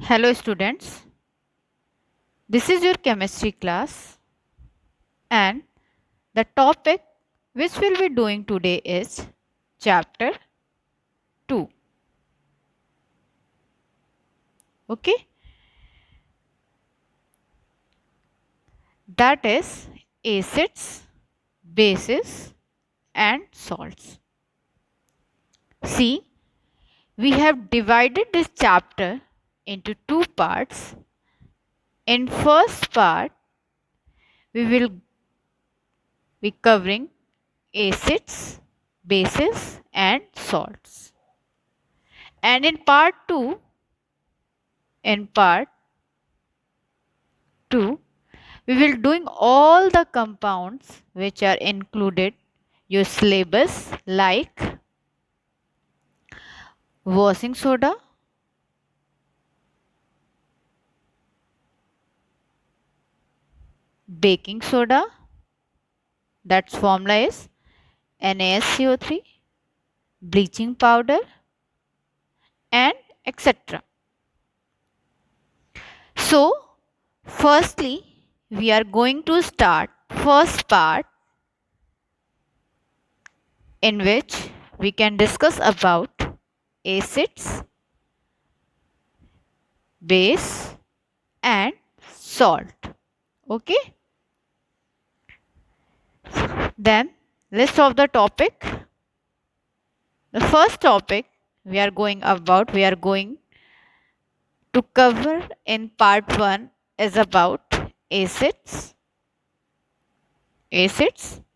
Hello students, this is your chemistry class and the topic which we'll be doing today is chapter 2. Okay, that is acids, bases and salts. See, we have divided this chapter into two parts. In first part, we will be covering acids, bases and salts. And in part 2, we will doing all the compounds which are included your syllabus like washing soda, baking soda, that's formula is NaSCO3, bleaching powder and etc. So firstly we are going to start first part in which we can discuss about acids, base and salt. Okay, then list of the topic. The first topic we are going to cover in part 1 is about acids, bases,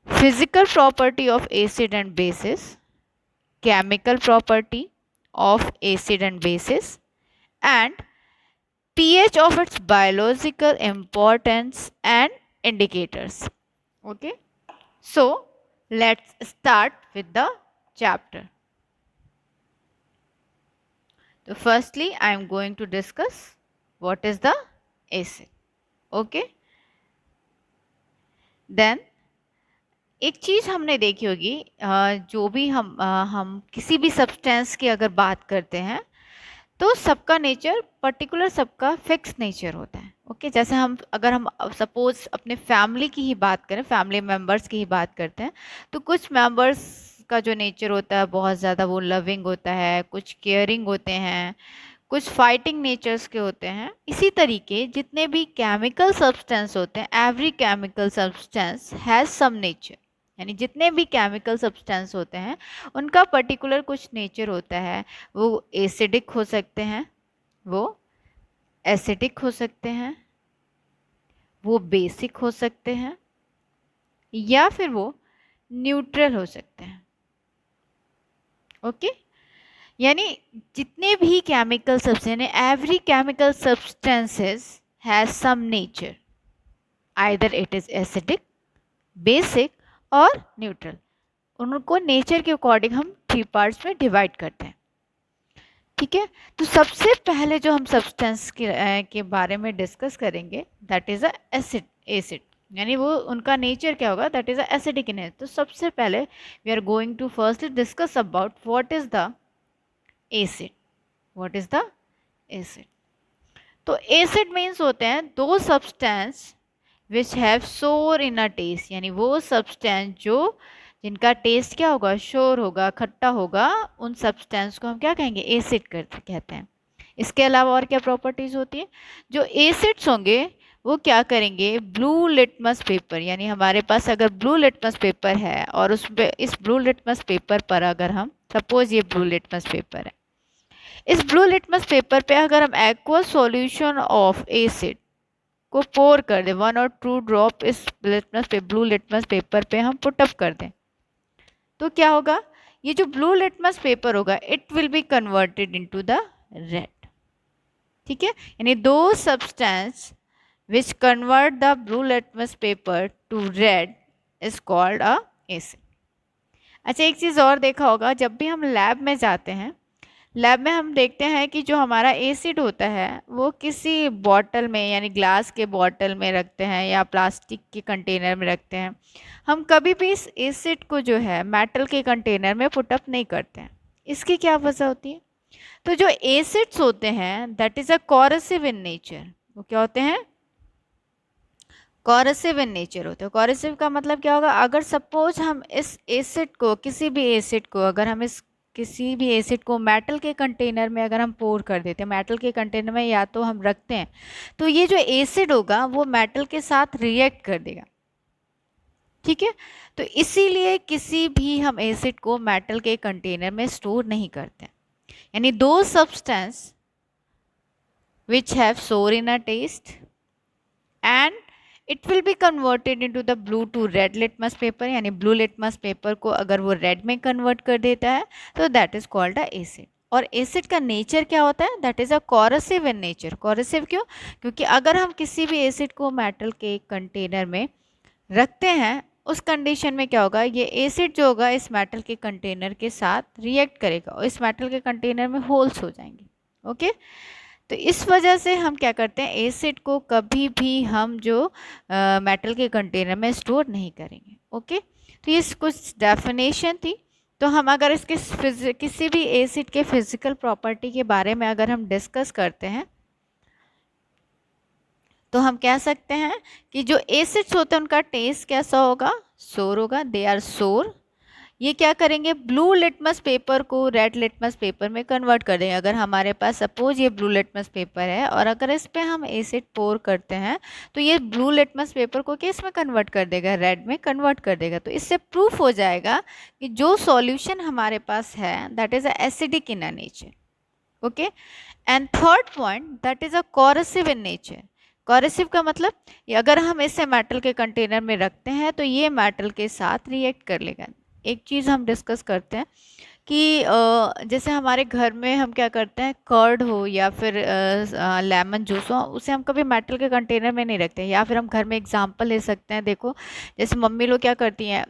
physical property of acid and bases, chemical property of acid and bases, and pH of its biological importance and indicators. Okay, so let's start with the chapter. So firstly I am going to discuss what is the acid. Okay, then एक चीज हमने देखी होगी, जो भी हम किसी भी सब्सटेंस की अगर बात करते हैं तो सबका नेचर पर्टिकुलर, सबका फिक्स नेचर होता है. ओके, जैसे हम सपोज अपने फैमिली की ही बात करें, फैमिली मेंबर्स की ही बात करते हैं, तो कुछ मेंबर्स का जो नेचर होता है बहुत ज़्यादा वो लविंग होता है, कुछ केयरिंग होते हैं, कुछ फाइटिंग नेचर्स के होते हैं. इसी तरीके जितने भी केमिकल सब्सटेंस होते हैं, every chemical substance has some nature. यानी जितने भी केमिकल सब्सटेंस होते हैं उनका पर्टिकुलर कुछ नेचर होता है. वो एसिडिक हो सकते हैं, वो एसिडिक हो सकते हैं, वो बेसिक हो सकते हैं, या फिर वो न्यूट्रल हो सकते हैं. ओके, यानी जितने भी chemical substance, every chemical substances has some nature, either it is acidic, basic और न्यूट्रल. उनको नेचर के अकॉर्डिंग हम 3 पार्ट्स में डिवाइड करते हैं. ठीक है, तो सबसे पहले जो हम सब्सटेंस के बारे में डिस्कस करेंगे दैट इज एसिड. यानी वो उनका नेचर क्या होगा, that is acidic in nature. तो सबसे पहले we are going to firstly discuss about what is the acid. What is the acid? तो एसिड मीन्स होते हैं दो सब्सटेंस विच हैव सोर इन अ टेस्ट. यानी वो सब्सटेंस जो जिनका टेस्ट क्या होगा, शोर होगा, खट्टा होगा, उन सब्सटेंस को हम क्या कहेंगे, एसिड कहते हैं. इसके अलावा और क्या प्रॉपर्टीज होती है? जो एसिड्स होंगे वो क्या करेंगे, ब्लू लिटमस पेपर, यानी हमारे पास अगर ब्लू लिटमस पेपर है और उस पे इस ब्लू लिटमस पेपर पर अगर हम सपोज ये ब्लू लिटमस पेपर है, इस ब्लू लिटमस पेपर पे अगर हम एक्वा सॉल्यूशन ऑफ एसिड को पोर कर दें, 1 और 2 ड्रॉप इस ब्लू लिटमस पेपर पे हम पुटअप कर दें, तो क्या होगा, ये जो ब्लू लिटमस पेपर होगा it will be converted into the red. ठीक है, यानी दो substance which convert the blue litmus paper two red is called a acid. अच्छा, एक चीज़ और देखा होगा, जब भी हम लैब में जाते हैं, लैब में हम देखते हैं कि जो हमारा एसिड होता है वो किसी बॉटल में, यानी ग्लास के बॉटल में रखते हैं या प्लास्टिक के कंटेनर में रखते हैं. हम कभी भी इस एसिड को जो है मेटल के कंटेनर में पुटअप नहीं करते हैं. इसकी क्या वजह होती है? तो जो एसिड्स होते हैं that is a corrosive in nature, वो क्या होते हैं, कोरोसिव इन नेचर होते हैं। कोरोसिव का मतलब क्या होगा, अगर सपोज हम इस एसिड को, किसी भी एसिड को, अगर हम इस किसी भी एसिड को मेटल के कंटेनर में अगर हम पोर कर देते हैं, मेटल के कंटेनर में या तो हम रखते हैं, तो ये जो एसिड होगा वो मेटल के साथ रिएक्ट कर देगा, ठीक है। तो इसीलिए किसी भी हम एसिड को मेटल के कंटेनर में स्टोर नहीं करते, यानी दो substance which have sour in a taste and it will be converted into the blue to red litmus paper, यानी blue litmus paper को अगर वो red में convert कर देता है तो that is called a acid। और एसिड का नेचर क्या होता है, that is a corrosive in nature. Corrosive क्यों, क्योंकि अगर हम किसी भी एसिड को मेटल के कंटेनर में रखते हैं, उस कंडीशन में क्या होगा, ये एसिड जो होगा इस मेटल के कंटेनर के साथ रिएक्ट करेगा और इस मेटल के कंटेनर में होल्स हो जाएंगे, ओके। तो इस वजह से हम क्या करते हैं, एसिड को कभी भी हम जो मेटल के कंटेनर में स्टोर नहीं करेंगे, ओके। तो ये कुछ डेफिनेशन थी। तो हम अगर इसके किसी भी एसिड के फिजिकल प्रॉपर्टी के बारे में अगर हम डिस्कस करते हैं तो हम कह सकते हैं कि जो एसिड्स होते हैं उनका टेस्ट कैसा होगा, सोर होगा, दे आर सोर। ये क्या करेंगे, ब्लू लिटमस पेपर को रेड लिटमस पेपर में कन्वर्ट कर देंगे। अगर हमारे पास सपोज ये ब्लू लिटमस पेपर है और अगर इस पे हम एसिड पोर करते हैं तो ये ब्लू लिटमस पेपर को किस में कन्वर्ट कर देगा, रेड में कन्वर्ट कर देगा। तो इससे प्रूफ हो जाएगा कि जो सॉल्यूशन हमारे पास है that is acidic in nature, okay. And third point, that is a corrosive in nature. Corrosive का मतलब अगर हम इसे मेटल के कंटेनर में रखते हैं तो ये मेटल के साथ रिएक्ट कर लेगा। एक चीज़ हम डिस्कस करते हैं कि जैसे हमारे घर में हम क्या करते हैं, कर्ड हो या फिर लेमन जूस हो, उसे हम कभी मेटल के कंटेनर में नहीं रखते। या फिर हम घर में एग्जांपल ले सकते हैं, देखो जैसे मम्मी लोग क्या करती हैं,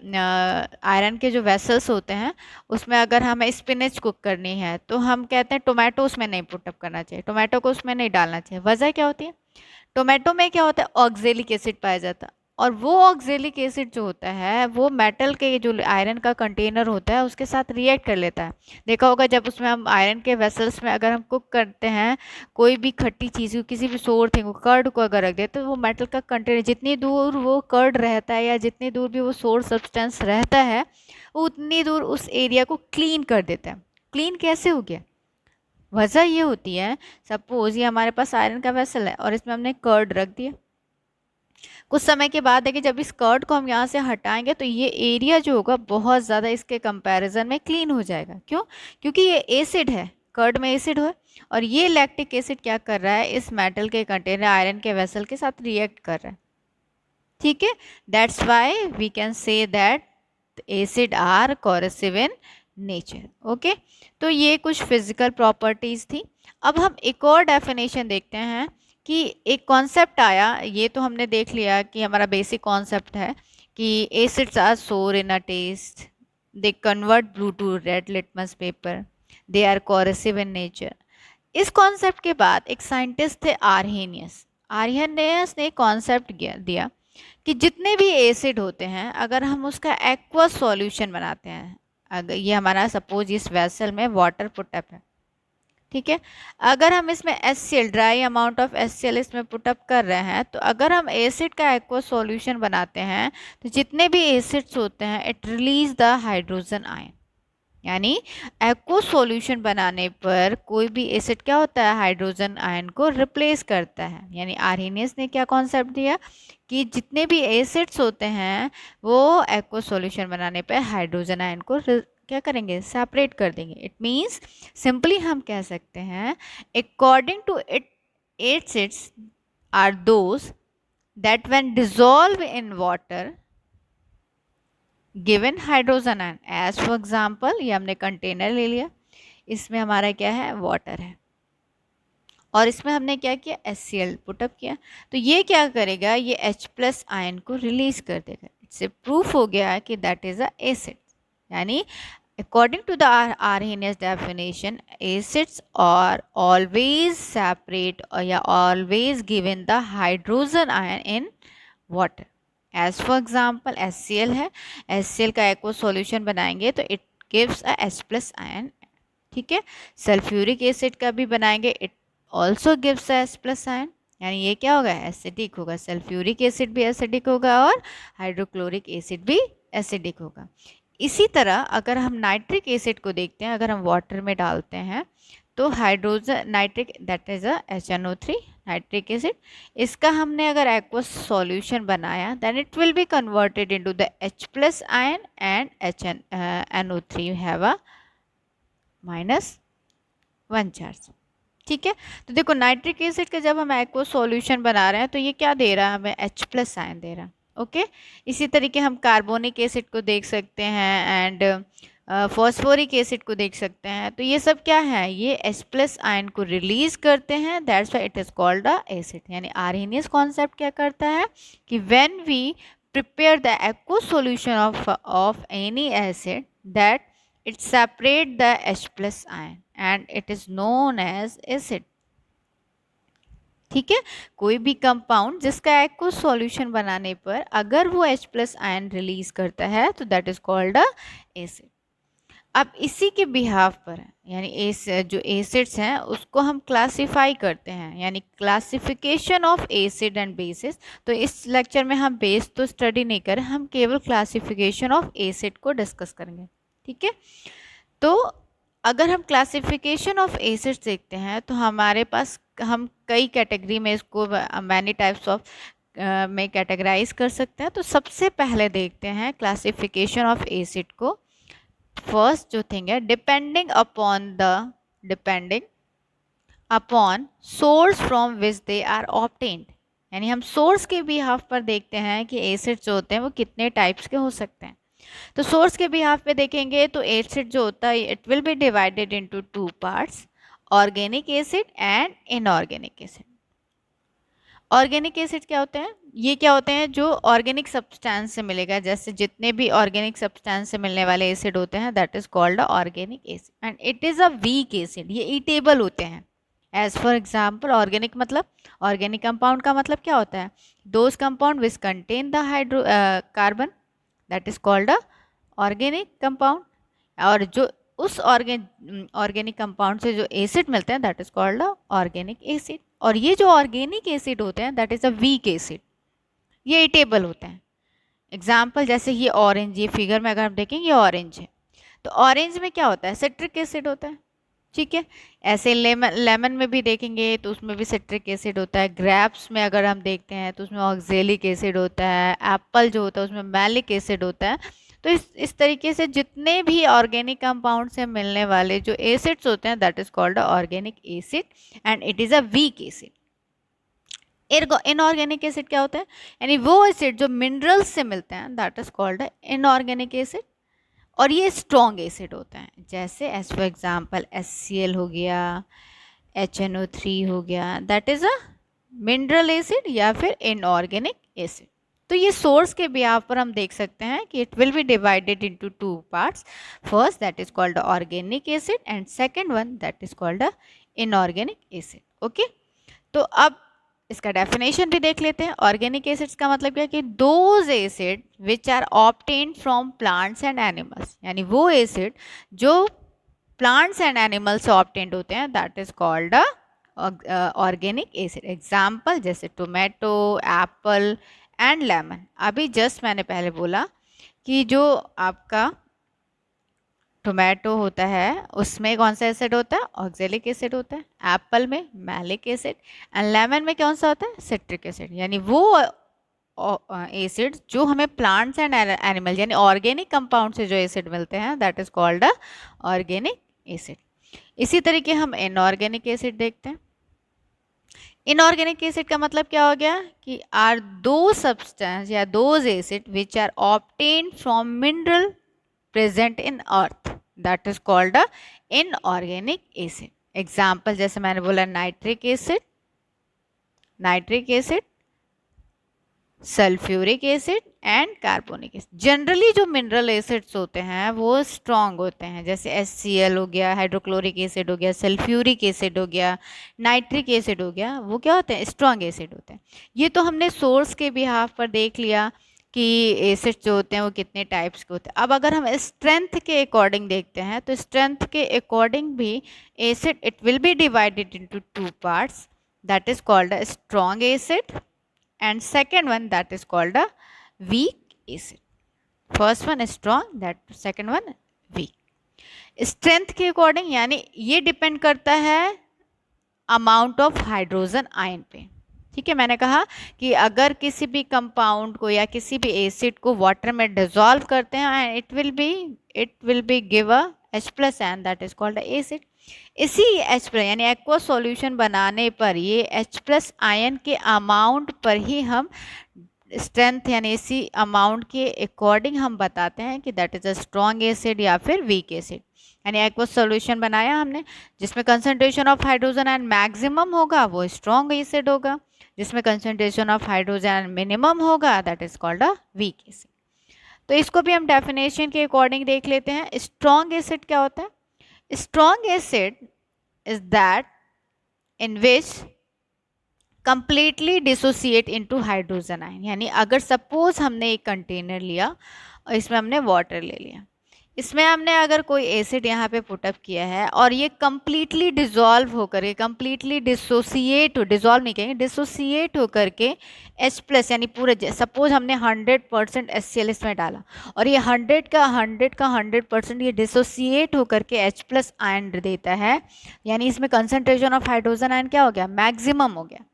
आयरन के जो वेसल्स होते हैं उसमें अगर हमें स्पिनच कुक करनी है तो हम कहते हैं टोमेटो उसमें नहीं पुटअप करना चाहिए, टोमेटो को उसमें नहीं डालना चाहिए। वजह क्या होती है, टोमेटो में क्या होता है, ऑक्जेलिक एसिड पाया जाता है और वो ऑक्जेलिक एसिड जो होता है वो मेटल के जो आयरन का कंटेनर होता है उसके साथ रिएक्ट कर लेता है। देखा होगा जब उसमें हम आयरन के वेसल्स में अगर हम कुक करते हैं कोई भी खट्टी चीज़ को, किसी भी सोर थिंग को, कर्ड को अगर रख दे तो वो मेटल का कंटेनर, जितनी दूर वो कर्ड रहता है या जितनी दूर भी वो सोर सब्सटेंस रहता है वो उतनी दूर उस एरिया को क्लीन कर देता है। क्लीन कैसे हो गया, वजह ये होती है, सपोज ये हमारे पास आयरन का वेसल है और इसमें हमने कर्ड रख दिया, कुछ समय के बाद देखिए जब इस कर्ड को हम यहाँ से हटाएंगे तो ये एरिया जो होगा बहुत ज़्यादा इसके कंपैरिजन में क्लीन हो जाएगा। क्यों, क्योंकि ये एसिड है, कर्ड में एसिड है और ये लैक्टिक एसिड क्या कर रहा है, इस मेटल के कंटेनर आयरन के वेसल के साथ रिएक्ट कर रहा है, ठीक है। That's why we can say that acid are corrosive in nature, okay. तो ये कुछ फिजिकल प्रॉपर्टीज थी। अब हम एक और डेफिनेशन देखते हैं कि एक कॉन्सेप्ट आया, ये तो हमने देख लिया कि हमारा बेसिक कॉन्सेप्ट है कि acids are sour in a taste, they convert blue to red litmus paper, they are corrosive in nature. इस कॉन्सेप्ट के बाद एक साइंटिस्ट थे आर्हेनियस। आर्हेनियस ने कॉन्सेप्ट दिया कि जितने भी एसिड होते हैं अगर हम उसका एक्वस सॉल्यूशन बनाते हैं, अगर ये हमारा सपोज इस वेसल में वाटर पुटअप है, ठीक है, अगर हम इसमें HCl dry amount of HCl इसमें पुटअप कर रहे हैं तो अगर हम एसिड का एक्वस सॉल्यूशन बनाते हैं तो जितने भी एसिड्स होते हैं it release the hydrogen ion, यानी एक्वस सॉल्यूशन बनाने पर कोई भी एसिड क्या होता है, हाइड्रोजन आयन को रिप्लेस करता है। यानी आर्हेनियस ने क्या कॉन्सेप्ट दिया कि जितने भी एसिड्स होते हैं वो एक्वस सॉल्यूशन बनाने पर हाइड्रोजन आयन को क्या करेंगे, सेपरेट कर देंगे। इट मीन्स सिंपली हम कह सकते हैं according to it acids are those that when dissolve in water given hydrogen ion, as for example ये हमने कंटेनर ले लिया, इसमें हमारा क्या है, वाटर है और इसमें हमने क्या किया, HCl पुटअप किया, तो ये क्या करेगा, ये H+ आयन को रिलीज कर देगा। इससे प्रूफ हो गया कि दैट इज अ एसिड। यानी according to the Arrhenius definition, acids are always separate or yeah, always given the hydrogen ion in water. As for example HCl है, HCl का एक्वस सॉल्यूशन बनाएंगे तो it gives a H+ ion ठीक है। Sulphuric acid का भी बनाएंगे, it also gives S plus ion, यानी ये क्या होगा, एसिडिक होगा। सल्फ्यूरिक एसिड भी एसिडिक होगा और हाइड्रोक्लोरिक एसिड भी एसिडिक होगा। इसी तरह अगर हम नाइट्रिक एसिड को देखते हैं, अगर हम वाटर में डालते हैं तो hydrogen nitric, that is HNO3 nitric acid, इसका हमने अगर एक्वस सॉल्यूशन बनाया then it will be converted into the H plus ion and NO3 have a -1 charge. ठीक है, तो देखो नाइट्रिक एसिड का जब हम एक्वस सॉल्यूशन बना रहे हैं तो ये क्या दे रहा है हमें, H प्लस आयन दे रहा है। ओके, इसी तरीके हम कार्बोनिक एसिड को देख सकते हैं एंड फॉस्फोरिक एसिड को देख सकते हैं। तो ये सब क्या है, ये H प्लस आयन को रिलीज करते हैं, that's why it is called a acid. यानी आर्हेनियस कॉन्सेप्ट क्या करता है कि when we prepare the aqueous solution of any acid that it separate the H plus ion and it is known as acid। ठीक है, कोई भी compound जिसका एक्वस सॉल्यूशन बनाने पर अगर वो H प्लस आयन रिलीज करता है तो that is called a acid. अब इसी के बिहाफ पर यानी जो एसिड्स हैं उसको हम क्लासिफाई करते हैं, यानी classification of acid and bases. तो इस लेक्चर में हम बेस तो स्टडी नहीं करें, हम केवल क्लासिफिकेशन ऑफ एसिड को डिस्कस करेंगे। ठीक है, तो अगर हम क्लासिफिकेशन ऑफ एसिड्स देखते हैं तो हमारे पास हम कई कैटेगरी में इसको मैनी टाइप्स ऑफ में कैटेगराइज कर सकते हैं। तो सबसे पहले देखते हैं क्लासिफिकेशन ऑफ एसिड को। फर्स्ट जो थिंग है, depending upon source from which they are obtained, यानी हम सोर्स के बिहाफ पर देखते हैं कि एसिड जो होते हैं वो कितने टाइप्स के हो सकते हैं। तो सोर्स के बिहाफ पे देखेंगे तो एसिड जो होता है it will B divided into 2 parts, organic acid and inorganic acid. Organic acid क्या होते हैं, ये क्या होते हैं, जो ऑर्गेनिक सब्सटेंस से मिलेगा, जैसे जितने भी ऑर्गेनिक सब्सटेंस से मिलने वाले एसिड होते हैं that is called organic acid and it is a weak acid. ये ईटेबल होते हैं। एज फॉर एग्जाम्पल ऑर्गेनिक मतलब, ऑर्गेनिक कंपाउंड का मतलब क्या होता है, those compound which contain the hydro carbon that is called a organic compound, और जो उस ऑर्गेनिक कंपाउंड से जो एसिड मिलते हैं that is called a organic acid. और ये जो ऑर्गेनिक एसिड होते हैं that is a weak acid, ये ईटेबल होते हैं। एग्जाम्पल जैसे ये ऑरेंज, ये फिगर में अगर हम देखें ये ऑरेंज है, तो ऑरेंज में क्या होता है, सिट्रिक एसिड होता है। ठीक है, ऐसे लेमन में भी देखेंगे तो उसमें भी सिट्रिक एसिड होता है। ग्रेप्स में अगर हम देखते हैं तो उसमें ऑक्जेलिक एसिड होता है। एप्पल जो होता है उसमें मैलिक एसिड होता है। तो इस तरीके से जितने भी ऑर्गेनिक कंपाउंड से मिलने वाले जो एसिड्स होते हैं that is called organic acid and it is a weak acid. Inorganic acid क्या होता है, यानी वो एसिड जो मिनरल्स से मिलते हैं that is called inorganic acid, और ये स्ट्रॉन्ग एसिड होता है। जैसे एज फॉर एग्जाम्पल HCl हो गया, HNO3 हो गया, that is a mineral acid या फिर इनऑर्गेनिक एसिड। तो ये सोर्स के बिहाफ पर हम देख सकते हैं कि it will B divided into 2 parts, first that is called organic acid and second one that is called inorganic acid. Okay, तो अब इसका डेफिनेशन भी देख लेते हैं। ऑर्गेनिक एसिड्स का मतलब क्या है कि those acid which are obtained from plants and animals, यानी वो एसिड जो प्लांट्स एंड एनिमल्स से ऑब्टेन्ड होते हैं that is called organic acid. Example जैसे टोमेटो, एप्पल एंड लेमन। अभी जस्ट मैंने पहले बोला कि जो आपका टोमेटो होता है उसमें कौन सा एसिड होता है, ऑक्जेलिक एसिड होता है। एप्पल में मैलिक एसिड एंड लेमन में कौन सा होता है, सिट्रिक एसिड। यानी वो एसिड जो हमें प्लांट्स एंड एनिमल यानी ऑर्गेनिक कंपाउंड से जो एसिड मिलते हैं that is called organic acid. इसी तरीके हम इनऑर्गेनिक एसिड देखते हैं। इनऑर्गेनिक एसिड का मतलब क्या हो गया कि आर दो सब्सटेंस या those acid which are obtained from mineral present in earth that is called inorganic acid. Example जैसे मैंने बोला nitric acid, sulphuric acid and carbonic acid. Generally जो मिनरल एसिड्स होते हैं वो स्ट्रॉन्ग होते हैं, जैसे HCl हो गया, हाइड्रोक्लोरिक एसिड हो गया, सल्फ्यूरिक एसिड हो गया, नाइट्रिक एसिड हो गया, वो क्या होते हैं, स्ट्रॉन्ग एसिड होते हैं। ये तो हमने सोर्स के बिहाफ पर देख लिया कि एसिड जो होते हैं वो कितने टाइप्स के होते हैं। अब अगर हम स्ट्रेंथ के अकॉर्डिंग देखते हैं तो स्ट्रेंथ के अकॉर्डिंग भी acid it will B divided into two parts, that is called a strong acid and second one that is called a weak acid. First one is strong, that second one weak. Strength के according यानी ये depend करता है amount of hydrogen ion पे। ठीक है, मैंने कहा कि अगर किसी भी कंपाउंड को या किसी भी एसिड को वाटर में डिसॉल्व करते हैं it will B give a H+ ion, that is called acid. इसी H+ यानी एक्वा सॉल्यूशन बनाने पर ये H+ आयन के अमाउंट पर ही हम स्ट्रेंथ यानी इसी अमाउंट के अकॉर्डिंग हम बताते हैं कि that is a strong acid या फिर वीक एसिड। यानी एक्वस सॉल्यूशन बनाया हमने जिसमें concentration of hydrogen ion maximum होगा वो स्ट्रॉन्ग एसिड होगा, जिसमें concentration of hydrogen ion minimum होगा that is called a weak acid. तो इसको भी हम डेफिनेशन के अकॉर्डिंग देख लेते हैं। स्ट्रॉन्ग एसिड क्या होता है? Strong acid is that in which completely dissociate into hydrogen ion. यानी अगर सपोज हमने एक कंटेनर लिया और इसमें हमने वाटर ले लिया, इसमें हमने अगर कोई एसिड यहाँ पे पुटअप किया है और ये कंप्लीटली डिसॉल्व होकर के कंप्लीटली डिसोसिएट नहीं कहेंगे, डिसोसिएट होकर के H+ यानी पूरे सपोज हमने 100% HCl इसमें डाला और ये 100% ये डिसोसिएट होकर के H+ आयन देता है, यानी इसमें कंसंट्रेशन ऑफ हाइड्रोजन आयन क्या हो गया? मैक्सिमम हो गया।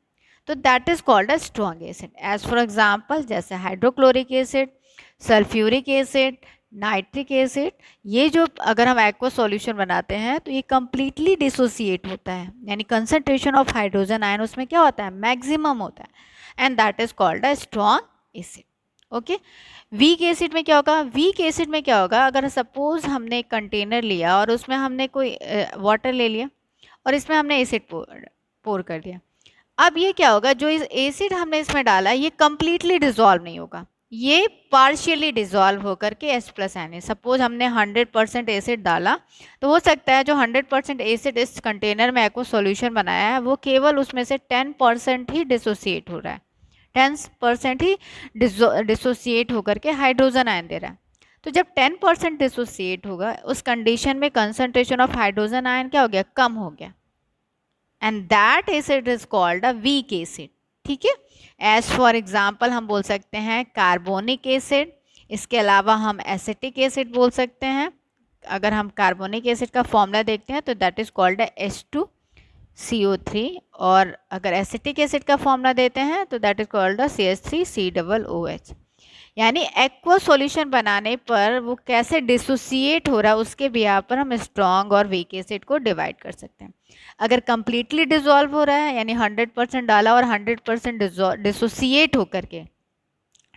तो that is called a strong acid. As for example जैसे hydrochloric acid, sulphuric acid, nitric acid, ये जो अगर हम एक्वा सॉल्यूशन बनाते हैं तो ये कंप्लीटली डिसोसिएट होता है, यानी कंसंट्रेशन ऑफ हाइड्रोजन आयन उसमें क्या होता है? मैक्सिमम होता है, and that is called a strong acid. Okay, weak acid में क्या होगा? वीक एसिड में क्या होगा? अगर सपोज हमने एक कंटेनर लिया और उसमें हमने कोई वाटर ले लिया और इसमें हमने एसिड पोर कर दिया, अब ये क्या होगा? जो इस एसिड हमने इसमें डाला ये कंप्लीटली डिसॉल्व नहीं होगा, ये पार्शियली डिसॉल्व होकर के H+ आयन है। सपोज हमने 100% एसिड डाला तो हो सकता है जो 100% एसिड इस कंटेनर में एक्वा सॉल्यूशन बनाया है वो केवल उसमें से 10% ही डिसोसिएट हो रहा है, 10% ही डिसोसिएट होकर के हाइड्रोजन आयन दे रहा है। तो जब 10% डिसोसिएट होगा उस कंडीशन में कंसंट्रेशन ऑफ हाइड्रोजन आयन क्या हो गया? कम हो गया, and that acid is called a weak acid. ठीक है, एज फॉर एग्जाम्पल हम बोल सकते हैं कार्बोनिक एसिड, इसके अलावा हम एसिटिक एसिड बोल सकते हैं। अगर हम कार्बोनिक एसिड का फॉर्मूला देखते हैं तो दैट इज कॉल्ड H2CO3, और अगर एसिटिक एसिड का फॉर्मूला देते हैं तो दैट इज कॉल्ड CH3COOH। यानी एक्वा सॉल्यूशन बनाने पर वो कैसे डिसोसिएट हो रहा है उसके बिहार पर हम स्ट्रॉन्ग और वीक एसिड को डिवाइड कर सकते हैं। अगर कंप्लीटली डिसॉल्व हो रहा है यानी 100% डाला और 100% डिसोसिएट होकर के,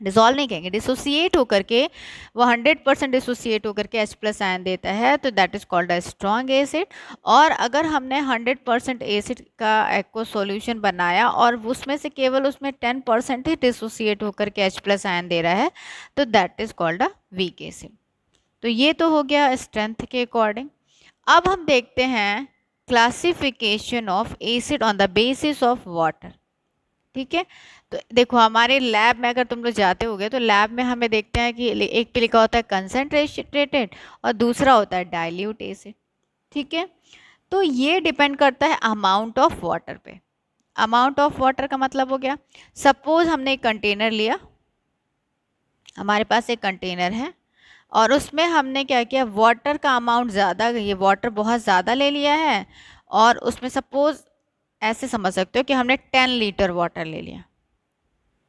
डिसॉल्व नहीं कहेंगे, डिसोसिएट होकर के वो 100% डिसोसिएट होकर के H+ आयन देता है तो that is called a strong acid. और अगर हमने 100% एसिड का एक्वा सॉल्यूशन बनाया और उसमें से केवल उसमें 10% ही डिसोसिएट होकर के H+ आयन दे रहा है तो that is called a weak acid. तो ये तो हो गया स्ट्रेंथ के अकॉर्डिंग। अब हम देखते हैं classification of acid on the basis of water. ठीक है, तो देखो हमारे लैब में अगर तुम लोग जाते होगे तो लैब में हमें देखते हैं कि एक पे लिखा होता है कंसंट्रेटेड और दूसरा होता है डाइल्यूट एसिड। ठीक है, तो ये डिपेंड करता है अमाउंट ऑफ वाटर पे। अमाउंट ऑफ वाटर का मतलब हो गया, सपोज हमने एक कंटेनर लिया, हमारे पास एक कंटेनर है और उसमें हमने क्या किया, वाटर का अमाउंट ज़्यादा, ये वाटर बहुत ज़्यादा ले लिया है और उसमें सपोज ऐसे समझ सकते हो कि हमने 10 लीटर वाटर ले लिया।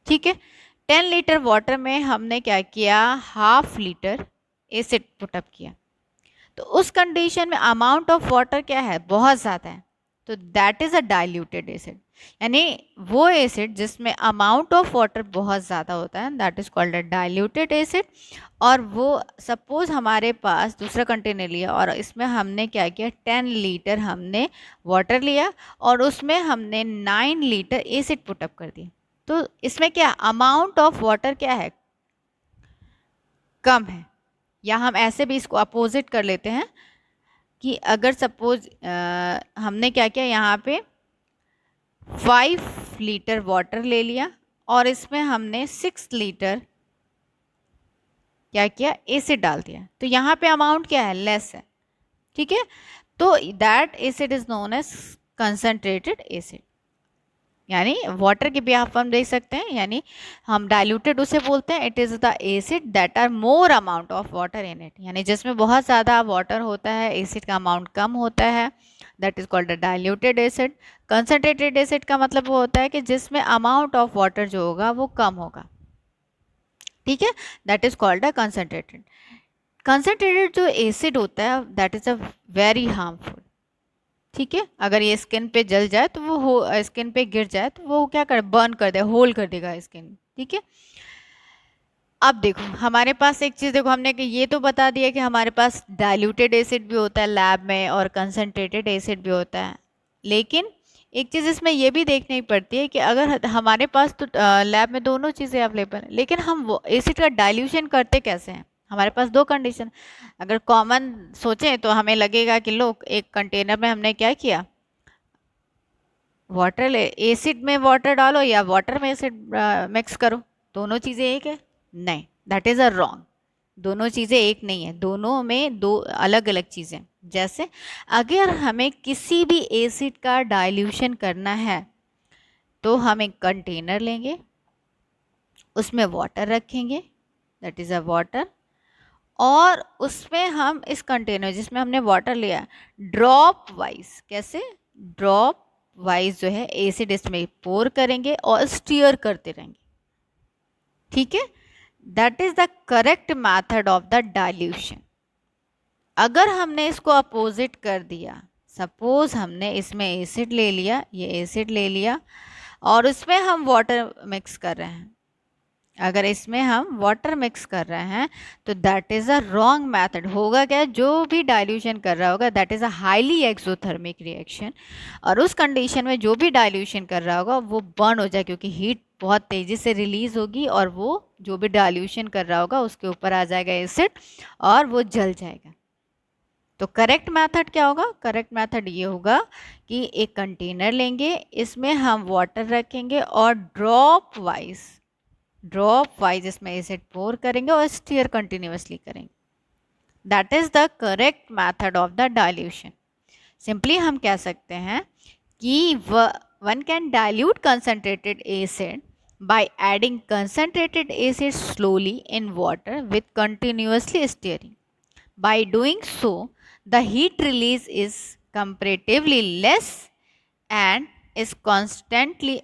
ठीक है, 10 लीटर वाटर में हमने क्या किया, ½ लीटर एसिड पुटअप किया, तो उस कंडीशन में अमाउंट ऑफ वाटर क्या है, बहुत ज़्यादा है, तो that is a diluted acid. यानी वो एसिड जिसमें अमाउंट ऑफ वाटर बहुत ज़्यादा होता है that is called a diluted acid. और वो सपोज हमारे पास दूसरा कंटेनर लिया और इसमें हमने क्या किया, 10 लीटर हमने वाटर लिया और उसमें हमने 9 लीटर एसिड पुटअप कर दिया, तो इसमें क्या अमाउंट ऑफ वाटर क्या है, कम है। या हम ऐसे भी इसको अपोजिट कर लेते हैं कि अगर सपोज हमने क्या किया, यहाँ पे 5 लीटर वाटर ले लिया और इसमें हमने 6 लीटर क्या किया, एसिड डाल दिया, तो यहाँ पे अमाउंट क्या है, लेस है, ठीक है। तो that acid is known as concentrated acid, यानी वाटर के भी आप हम देख सकते हैं, यानी हम डाइल्यूटेड उसे बोलते हैं, it is the acid that are more amount of water in it, यानी जिसमें बहुत ज़्यादा वाटर होता है, एसिड का अमाउंट कम होता है, that is called the diluted acid. Concentrated acid का मतलब वो होता है कि जिसमें अमाउंट ऑफ वाटर जो होगा वो कम होगा, ठीक है, that is called a concentrated. Concentrated जो एसिड होता है that is a very harmful, ठीक है, अगर ये स्किन पे जल जाए तो वो स्किन पे गिर जाए तो वो क्या कर, बर्न कर दे, होल कर देगा स्किन, ठीक है। अब देखो हमारे पास एक चीज़, देखो हमने कि ये तो बता दिया कि हमारे पास डाइल्यूटेड एसिड भी होता है लैब में और कंसंट्रेटेड एसिड भी होता है, लेकिन एक चीज़ इसमें ये भी देखनी पड़ती है कि अगर हमारे पास तो लैब में दोनों चीज़ें अवेलेबल हैं, लेकिन हम वो एसिड का डाइल्यूशन करते कैसे हैं, हमारे पास दो कंडीशन। अगर कॉमन सोचें तो हमें लगेगा कि लोग एक कंटेनर में हमने क्या किया, वाटर एसिड में वाटर डालो या वाटर में एसिड मिक्स करो, दोनों चीज़ें एक है, नहीं, दैट इज़ अ रॉन्ग, दोनों चीज़ें एक नहीं है, दोनों में दो अलग अलग चीज़ें। जैसे अगर हमें किसी भी एसिड का डाइल्यूशन करना है तो हम एक कंटेनर लेंगे, उसमें वाटर रखेंगे, दैट इज़ अ वाटर, और उसमें हम इस कंटेनर जिसमें हमने वाटर लिया ड्रॉप वाइज, कैसे, ड्रॉप वाइज जो है एसिड इसमें पोर करेंगे और स्टीयर करते रहेंगे, ठीक है, that is the correct method of the dilution. अगर हमने इसको अपोजिट कर दिया, सपोज हमने इसमें एसिड ले लिया, ये एसिड ले लिया और इसमें हम वाटर मिक्स कर रहे हैं, अगर इसमें हम वाटर मिक्स कर रहे हैं तो that is a wrong method. होगा क्या, जो भी डाइल्यूशन कर रहा होगा that is a highly exothermic reaction, और उस कंडीशन में जो भी डाइल्यूशन कर रहा होगा वो बर्न हो जाए, क्योंकि हीट बहुत तेज़ी से रिलीज होगी और वो जो भी डाइल्यूशन कर रहा होगा उसके ऊपर आ जाएगा एसिड और वो जल जाएगा। तो करेक्ट मेथड क्या होगा, करेक्ट मेथड ये होगा कि एक कंटेनर लेंगे, इसमें हम वाटर रखेंगे और ड्रॉप वाइज इसमें एसिड पोर करेंगे और स्टीयर कंटिन्यूअसली करेंगे, that is the correct method of the dilution. Simply हम कह सकते हैं कि one can dilute concentrated acid by adding concentrated acid slowly in water with continuously stirring. By doing so, the heat release is comparatively less and is constantly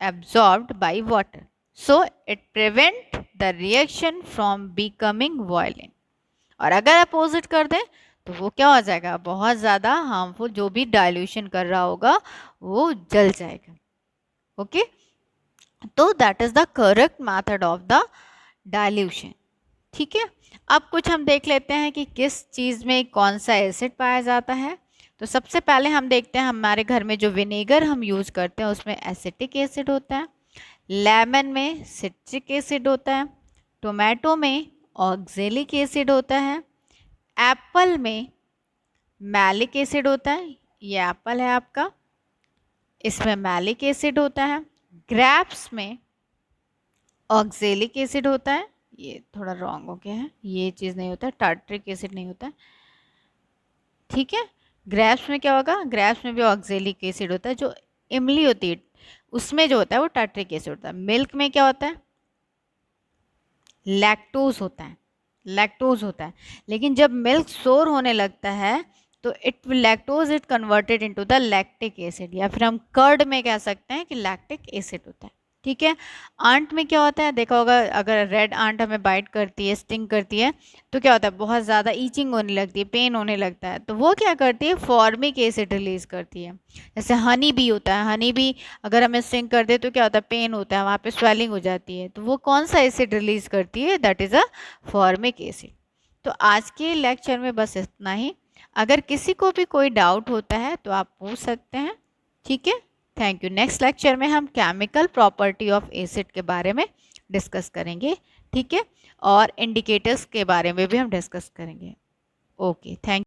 absorbed by water. So, it prevents the reaction from becoming violent. और अगर opposite कर दें तो वो क्या हो जाएगा, बहुत ज़्यादा हार्मफुल, जो भी डाइल्यूशन कर रहा होगा वो जल जाएगा, ओके। तो that is the correct method of the dilution, ठीक है। अब कुछ हम देख लेते हैं कि किस चीज़ में कौन सा एसिड पाया जाता है। तो सबसे पहले हम देखते हैं हमारे घर में जो विनेगर हम यूज़ करते हैं उसमें एसिटिक एसिड होता है, लेमन में सिट्रिक एसिड होता है, टोमेटो में ऑक्जेलिक एसिड होता है, एप्पल में मैलिक एसिड होता है, ये एप्पल है आपका, इसमें मैलिक एसिड होता है, ग्रेप्स में ऑक्जेलिक एसिड होता है, ये थोड़ा रॉन्ग हो गया है, ये चीज़ नहीं होता है, टार्ट्रिक एसिड नहीं होता है, ठीक है। ग्रेप्स में क्या होगा, ग्रेप्स में भी ऑक्जेलिक एसिड होता है, जो इमली होती है उसमें जो होता है वो टार्ट्रिक एसिड होता है। मिल्क में क्या होता है, लैक्टोज होता है, लैक्टोज होता है, लेकिन जब मिल्क सोर होने लगता है तो lactose it converted into the lactic acid, या फिर हम कर्ड में कह सकते हैं कि लैक्टिक एसिड होता है, ठीक है। आंट में क्या होता है, देखा होगा अगर रेड आंट हमें बाइट करती है, स्टिंग करती है, तो क्या होता है, बहुत ज़्यादा ईचिंग होने लगती है, पेन होने लगता है, तो वो क्या करती है, फॉर्मिक एसिड रिलीज करती है। जैसे हनी बी होता है, हनी बी अगर हमें स्टिंग कर दे तो क्या होता है, पेन होता है, वहाँ पे स्वेलिंग हो जाती है, तो वो कौन सा एसिड रिलीज करती है, that is a formic acid. तो आज के लेक्चर में बस इतना ही, अगर किसी को भी कोई डाउट होता है तो आप पूछ सकते हैं, ठीक है। Thank you. नेक्स्ट लेक्चर में हम केमिकल प्रॉपर्टी ऑफ एसिड के बारे में डिस्कस करेंगे, ठीक है, और इंडिकेटर्स के बारे में भी हम डिस्कस करेंगे। Okay, thank